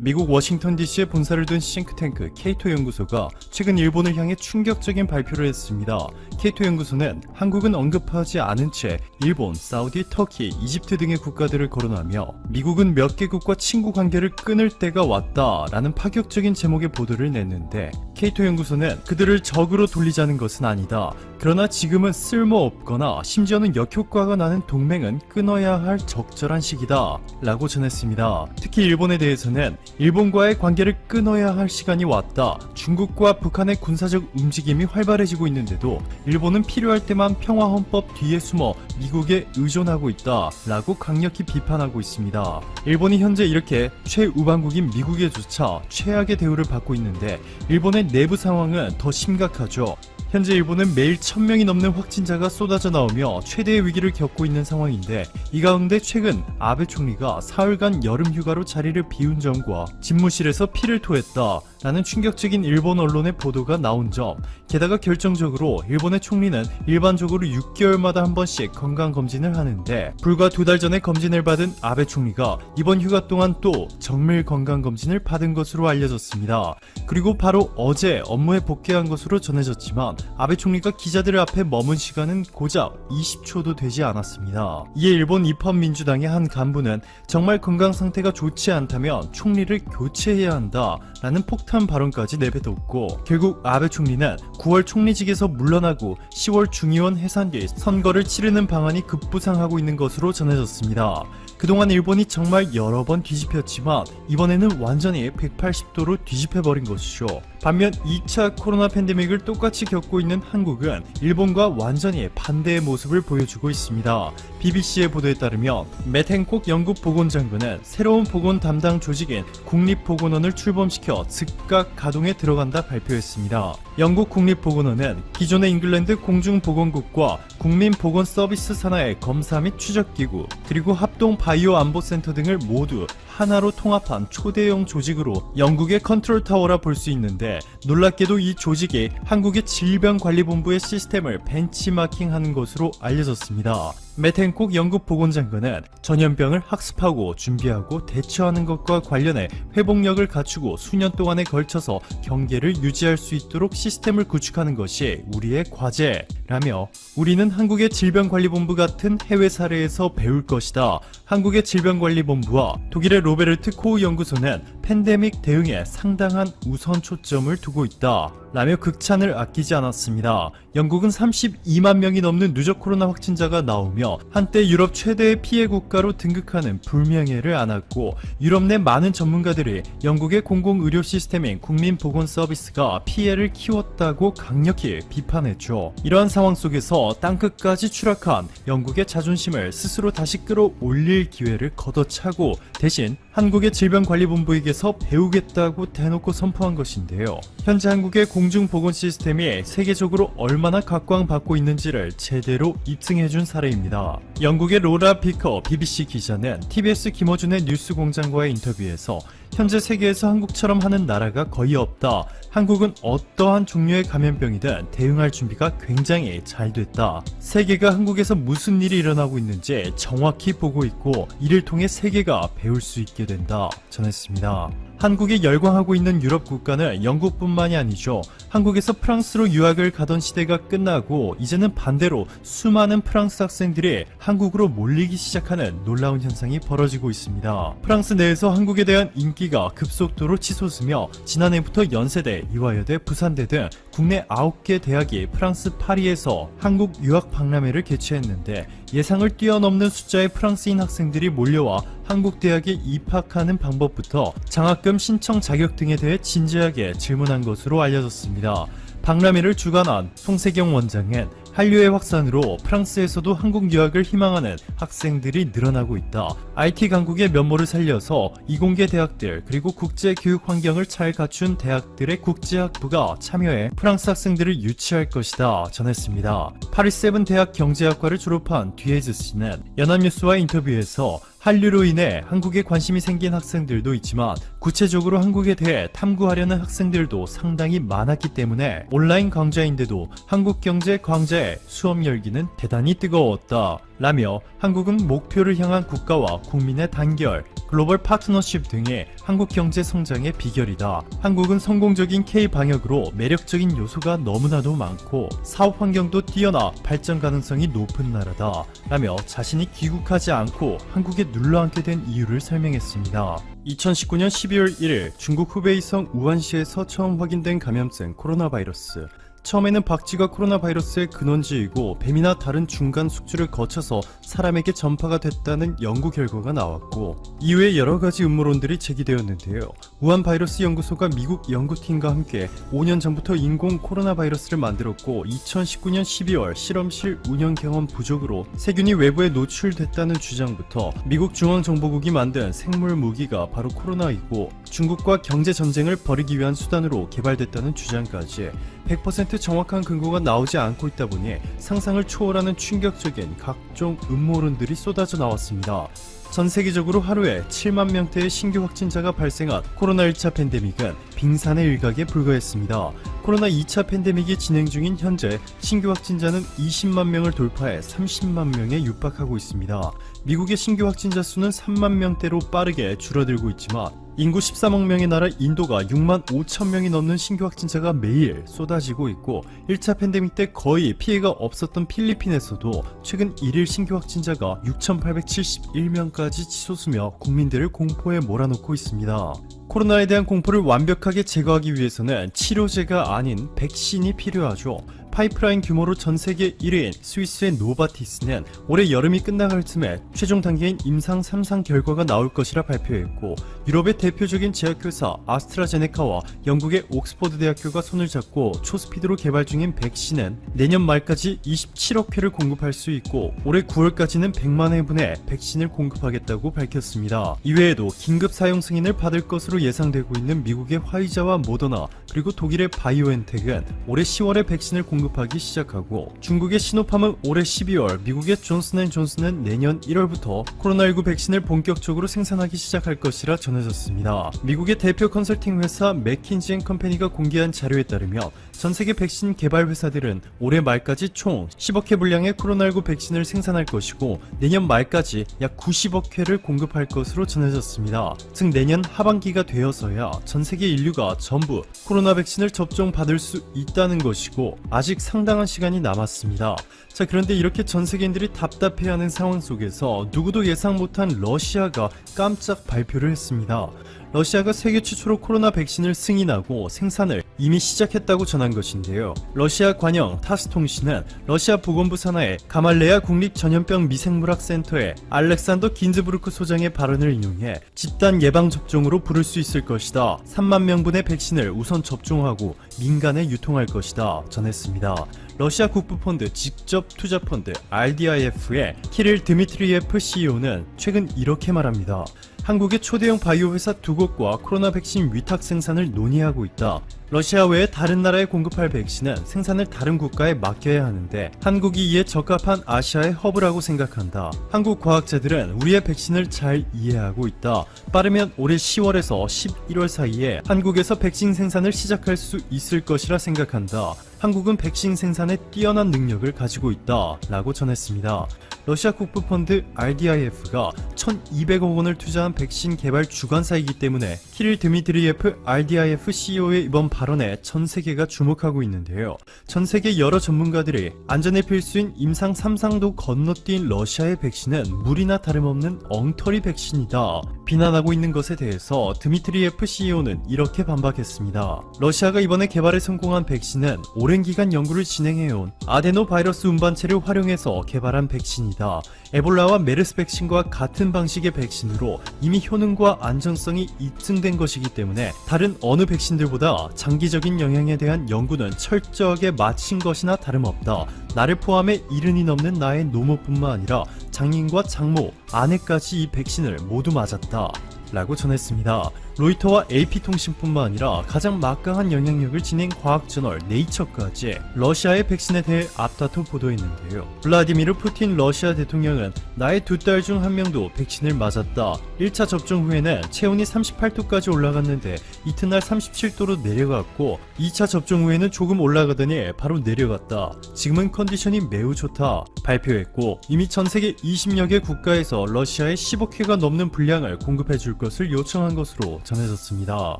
미국 워싱턴 DC에 본사를 둔 싱크탱크 케이토 연구소가 최근 일본을 향해 충격적인 발표를 했습니다. 케이토 연구소는 한국은 언급하지 않은 채 일본, 사우디, 터키, 이집트 등의 국가들을 거론하며 미국은 몇 개국과 친구 관계를 끊을 때가 왔다라는 파격적인 제목의 보도를 냈는데, 케이토 연구소는 그들을 적으로 돌리자는 것은 아니다. 그러나 지금은 쓸모없거나 심지어는 역효과가 나는 동맹은 끊어야 할 적절한 시기다 라고 전했습니다. 특히 일본에 대해서는 일본과의 관계를 끊어야 할 시간이 왔다. 중국과 북한의 군사적 움직임이 활발해지고 있는데도 일본은 필요할 때만 평화헌법 뒤에 숨어 미국에 의존하고 있다 라고 강력히 비판하고 있습니다. 일본이 현재 이렇게 최우방국인 미국에조차 최악의 대우를 받고 있는데 일본의 내부 상황은 더 심각하죠. 현재 일본은 매일 1000명이 넘는 확진자가 쏟아져 나오며 최대의 위기를 겪고 있는 상황인데, 이 가운데 최근 아베 총리가 사흘간 여름휴가로 자리를 비운 점과 집무실에서 피를 토했다 라는 충격적인 일본 언론의 보도가 나온 점, 게다가 결정적으로 일본의 총리는 일반적으로 6개월마다 한 번씩 건강검진을 하는데, 불과 2달 전에 검진을 받은 아베 총리가 이번 휴가 동안 또 정밀 건강검진을 받은 것으로 알려졌습니다. 그리고 바로 어제 업무에 복귀한 것으로 전해졌지만 아베 총리가 기자들 앞에 머문 시간은 고작 20초도 되지 않았습니다. 이에 일본 입헌민주당의 한 간부는 정말 건강 상태가 좋지 않다면 총리를 교체해야 한다 라는 폭탄 발언까지 내뱉었고, 결국 아베 총리는 9월 총리직에서 물러나고 10월 중의원 해산 뒤 선거를 치르는 방안이 급부상하고 있는 것으로 전해졌습니다. 그동안 일본이 정말 여러 번 뒤집혔지만 이번에는 완전히 180도로 뒤집혀버린 것이죠. 반면 2차 코로나 팬데믹을 똑같이 겪고 있는 한국은 일본과 완전히 반대의 모습을 보여주고 있습니다. BBC의 보도에 따르면 맷 행콕 영국 보건장관은 새로운 보건 담당 조직인 국립보건원을 출범시켜 즉각 가동에 들어간다 발표했습니다. 영국 국립보건원은 기존의 잉글랜드 공중보건국과 국민보건서비스 산하의 검사 및 추적기구, 그리고 합동 바이오 안보센터 등을 모두 하나로 통합한 초대형 조직으로 영국의 컨트롤 타워라 볼 수 있는데, 놀랍게도 이 조직이 한국의 질병관리본부의 시스템을 벤치마킹하는 것으로 알려졌습니다. 맷 행콕 영국 보건장관은 전염병을 학습하고 준비하고 대처하는 것과 관련해 회복력을 갖추고 수년 동안에 걸쳐서 경계를 유지할 수 있도록 시스템을 구축하는 것이 우리의 과제라며, 우리는 한국의 질병관리본부 같은 해외 사례에서 배울 것이다. 한국의 질병관리본부와 독일의 로베르트 코흐 연구소는 팬데믹 대응에 상당한 우선 초점을 두고 있다 라며 극찬을 아끼지 않았습니다. 영국은 32만 명이 넘는 누적 코로나 확진자가 나오며 한때 유럽 최대의 피해 국가로 등극하는 불명예를 안았고, 유럽 내 많은 전문가들이 영국의 공공의료 시스템인 국민보건서비스가 피해를 키웠다고 강력히 비판했죠. 이러한 상황 속에서 땅끝까지 추락한 영국의 자존심을 스스로 다시 끌어올릴 기회를 걷어차고 대신 한국의 질병관리본부에게서 배우겠다고 대놓고 선포한 것인데요. 현재 한국의 공중보건 시스템이 세계적으로 얼마나 각광받고 있는지를 제대로 입증해준 사례입니다. 영국의 로라 비커 BBC 기자는 TBS 김어준의 뉴스공장과의 인터뷰에서 현재 세계에서 한국처럼 하는 나라가 거의 없다. 한국은 어떠한 종류의 감염병이든 대응할 준비가 굉장히 잘 됐다. 세계가 한국에서 무슨 일이 일어나고 있는지 정확히 보고 있고 이를 통해 세계가 배울 수 있게 된다 전했습니다. 한국에 열광하고 있는 유럽 국가는 영국뿐만이 아니죠. 한국에서 프랑스로 유학을 가던 시대가 끝나고 이제는 반대로 수많은 프랑스 학생들이 한국으로 몰리기 시작하는 놀라운 현상이 벌어지고 있습니다. 프랑스 내에서 한국에 대한 인기가 급속도로 치솟으며 지난해부터 연세대, 이화여대, 부산대 등 국내 9개 대학이 프랑스 파리에서 한국 유학 박람회를 개최했는데, 예상을 뛰어넘는 숫자의 프랑스인 학생들이 몰려와 한국 대학에 입학하는 방법부터 장학금 신청 자격 등에 대해 진지하게 질문한 것으로 알려졌습니다. 박람회를 주관한 송세경 원장은 한류의 확산으로 프랑스에서도 한국 유학을 희망하는 학생들이 늘어나고 있다. IT 강국의 면모를 살려서 이공계 대학들 그리고 국제 교육 환경을 잘 갖춘 대학들의 국제학부가 참여해 프랑스 학생들을 유치할 것이다 전했습니다. 파리세븐 대학 경제학과를 졸업한 뒤에즈 씨는 연합뉴스와 인터뷰에서 한류로 인해 한국에 관심이 생긴 학생들도 있지만 구체적으로 한국에 대해 탐구하려는 학생들도 상당히 많았기 때문에 온라인 강좌인데도 한국경제 강좌에 수업 열기는 대단히 뜨거웠다 라며, 한국은 목표를 향한 국가와 국민의 단결, 글로벌 파트너십 등의 한국 경제 성장의 비결이다. 한국은 성공적인 K-방역으로 매력적인 요소가 너무나도 많고 사업 환경도 뛰어나 발전 가능성이 높은 나라다 라며 자신이 귀국하지 않고 한국에 눌러앉게 된 이유를 설명했습니다. 2019년 12월 1일 중국 후베이성 우한시에서 처음 확인된 감염증 코로나 바이러스. 처음에는 박쥐가 코로나 바이러스의 근원지이고 뱀이나 다른 중간 숙주를 거쳐서 사람에게 전파가 됐다는 연구 결과가 나왔고 이후에 여러가지 음모론들이 제기되었는데요. 우한 바이러스 연구소가 미국 연구팀과 함께 5년 전부터 인공 코로나 바이러스를 만들었고 2019년 12월 실험실 운영 경험 부족으로 세균이 외부에 노출됐다는 주장부터 미국 중앙정보국이 만든 생물 무기가 바로 코로나이고 중국과 경제 전쟁을 벌이기 위한 수단으로 개발됐다는 주장까지 100% 정확한 근거가 나오지 않고 있다 보니 상상을 초월하는 충격적인 각종 음모론들이 쏟아져 나왔습니다. 전 세계적으로 하루에 7만 명대의 신규 확진자가 발생한 코로나 1차 팬데믹은 빙산의 일각에 불과했습니다. 코로나 2차 팬데믹이 진행 중인 현재 신규 확진자는 20만 명을 돌파해 30만 명에 육박하고 있습니다. 미국의 신규 확진자 수는 3만 명대로 빠르게 줄어들고 있지만 인구 13억 명의 나라 인도가 6만 5천 명이 넘는 신규 확진자가 매일 쏟아지고 있고 1차 팬데믹 때 거의 피해가 없었던 필리핀에서도 최근 1일 신규 확진자가 6,871명까지 치솟으며 국민들을 공포에 몰아넣고 있습니다. 코로나에 대한 공포를 완벽하게 제거하기 위해서는 치료제가 아닌 백신이 필요하죠. 파이프라인 규모로 전세계 1위인 스위스의 노바티스는 올해 여름이 끝나갈 즈음에 최종 단계인 임상 3상 결과가 나올 것이라 발표했고 유럽의 대표적인 제약회사 아스트라제네카와 영국의 옥스퍼드 대학교가 손을 잡고 초스피드로 개발 중인 백신은 내년 말까지 27억 회를 공급할 수 있고 올해 9월까지는 100만 회분의 백신을 공급하겠다고 밝혔습니다. 이외에도 긴급 사용 승인을 받을 것으로 예상되고 있는 미국의 화이자와 모더나 그리고 독일의 바이오엔텍은 올해 10월에 백신을 공급하기 시작하고 중국의 시노팜은 올해 12월, 미국의 존슨앤존슨은 내년 1월부터 코로나19 백신을 본격적으로 생산하기 시작할 것이라 전해졌습니다. 미국의 대표 컨설팅 회사 맥킨지앤컴퍼니가 공개한 자료에 따르면 전 세계 백신 개발 회사들은 올해 말까지 총 10억 회 분량의 코로나19 백신을 생산할 것이고 내년 말까지 약 90억 회를 공급할 것으로 전해졌습니다. 즉 내년 하반기가 되어서야 전 세계 인류가 전부 코로나 백신을 접종받을 수 있다는 것이고 아직 상당한 시간이 남았습니다. 자, 그런데 이렇게 전 세계인들이 답답해하는 상황 속에서 누구도 예상 못한 러시아가 깜짝 발표를 했습니다. 러시아가 세계 최초로 코로나 백신을 승인하고 생산을 이미 시작했다고 전한 것인데요. 러시아 관영 타스통신은 러시아 보건부 산하의 가말레야 국립전염병 미생물학센터의 알렉산더 긴즈부르크 소장의 발언을 인용해 집단 예방접종으로 부를 수 있을 것이다. 3만 명분의 백신을 우선 접종하고 민간에 유통할 것이다 전했습니다. 러시아 국부펀드 직접투자펀드 RDIF의 키릴 드미트리예프 CEO는 최근 이렇게 말합니다. 한국의 초대형 바이오 회사 두 곳과 코로나 백신 위탁 생산을 논의하고 있다. 러시아 외에 다른 나라에 공급할 백신은 생산을 다른 국가에 맡겨야 하는데 한국이 이에 적합한 아시아의 허브라고 생각한다. 한국 과학자들은 우리의 백신을 잘 이해하고 있다. 빠르면 올해 10월에서 11월 사이에 한국에서 백신 생산을 시작할 수 있을 것이라 생각한다. 한국은 백신 생산에 뛰어난 능력을 가지고 있다 라고 전했습니다. 러시아 국부펀드 RDIF가 1,200억 원을 투자한 백신 개발 주관사이기 때문에 키릴 드미트리예프 RDIF CEO의 이번 발언에 전 세계가 주목하고 있는데요. 전 세계 여러 전문가들이 안전에 필수인 임상 3상도 건너뛴 러시아의 백신은 물이나 다름없는 엉터리 백신이다 비난하고 있는 것에 대해서 드미트리예프 CEO는 이렇게 반박했습니다. 러시아가 이번에 개발에 성공한 백신은 오랜 기간 연구를 진행해온 아데노 바이러스 운반체를 활용해서 개발한 백신이다. 에볼라와 메르스 백신과 같은 방식의 백신으로 이미 효능과 안전성이 입증된 것이기 때문에 다른 어느 백신들보다 장기적인 영향에 대한 연구는 철저하게 마친 것이나 다름없다. 나를 포함해 70이 넘는 나의 노모뿐만 아니라 장인과 장모, 아내까지 이 백신을 모두 맞았다 라고 전했습니다. 로이터와 AP통신뿐만 아니라 가장 막강한 영향력을 지닌 과학저널 네이처까지 러시아의 백신에 대해 앞다퉈 보도했는데요. 블라디미르 푸틴 러시아 대통령은 나의 2딸 중 한 명도 백신을 맞았다. 1차 접종 후에는 체온이 38도까지 올라갔는데 이튿날 37도로 내려갔고 2차 접종 후에는 조금 올라가더니 바로 내려갔다. 지금은 컨디션이 매우 좋다. 발표했고 이미 전세계 20여 개 국가에서 러시아에 10억 회가 넘는 분량을 공급해줄 것을 요청한 것으로 전해졌습니다.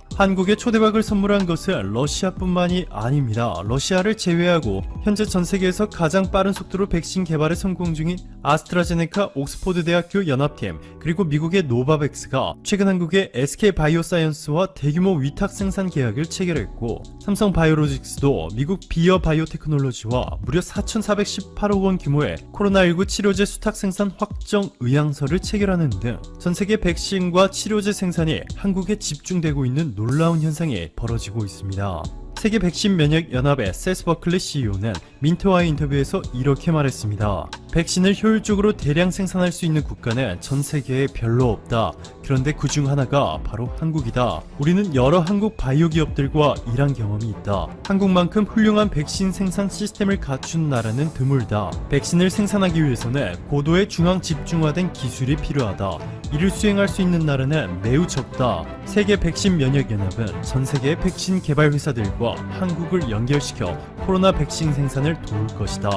한국에 초대박을 선물한 것은 러시아뿐만이 아닙니다. 러시아를 제외하고 현재 전세계에서 가장 빠른 속도로 백신 개발에 성공 중인 아스트라제네카 옥스포드 대학교 연합팀 그리고 미국의 노바백스가 최근 한국의 SK바이오사이언스와 대규모 위탁 생산 계약을 체결했고 삼성바이오로직스도 미국 비어 바이오테크놀로지와 무려 4,418억 원 규모의 코로나19 치료제 수탁 생산 확정 의향서를 체결하는 등 전세계 백신과 치료제 생산이 한국에 집중되고 있는 놀라운 현상이 벌어지고 있습니다. 세계 백신 면역 연합의 세스 버클리 CEO는 민트와의 인터뷰에서 이렇게 말했습니다. 백신을 효율적으로 대량 생산할 수 있는 국가는 전 세계에 별로 없다. 그런데 그 중 하나가 바로 한국이다. 우리는 여러 한국 바이오 기업들과 일한 경험이 있다. 한국만큼 훌륭한 백신 생산 시스템을 갖춘 나라는 드물다. 백신을 생산하기 위해서는 고도의 중앙 집중화된 기술이 필요하다. 이를 수행할 수 있는 나라는 매우 적다. 세계 백신 면역 연합은 전 세계의 백신 개발 회사들과 한국을 연결시켜 코로나 백신 생산을 도울 것이다.